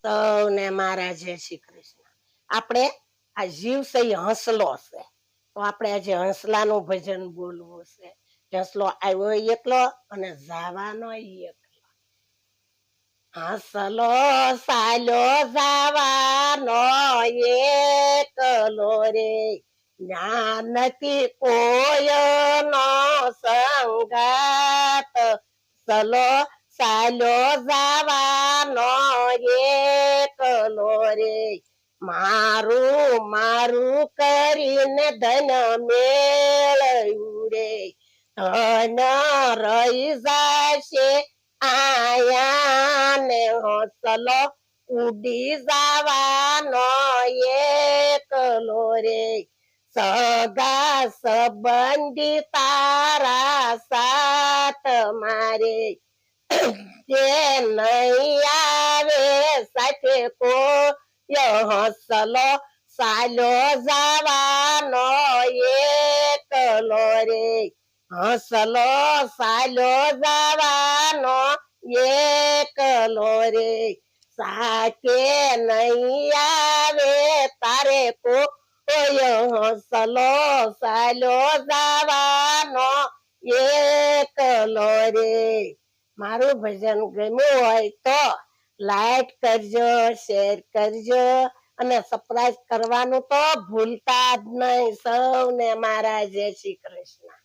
સૌને મારા જય શ્રી કૃષ્ણ. આપણે આ જીવ સહી હંસલો છે, તો આપણે આજે હંસલાનું ભજન બોલવું છે. હંસલો આવ્યો એકલો અને જાવાનો એકલો. હંસલો સાલો જાવાનો એકલો રે, જ્ઞાનથી કોયનો સંગાત. સલો સાલો જાવાનો એકલો રે, મારું મારું કરીને ધન મેળવ્યું રે, ધન રહી જશે આયા ને હંસલો ઉડી જવાનો એકલો રે, સગા સંબંધી તારા સાથ મારે, જે નહીં આવે સાથે કોઈ હંસલો સાલો જવાનો એકલો રે, હંસલો સાલો જવાનો એકલો રે, સાકે નહીં આવે તારે કોઈ હંસલો સાલો જવાનો એકલો રે. મારું ભજન ગમ્યું હોય તો લાઈક કરજો, શેર કરજો અને સબસ્ક્રાઇબ કરવાનું તો ભૂલતા જ નહીં. સૌને મારા જય શ્રી કૃષ્ણ.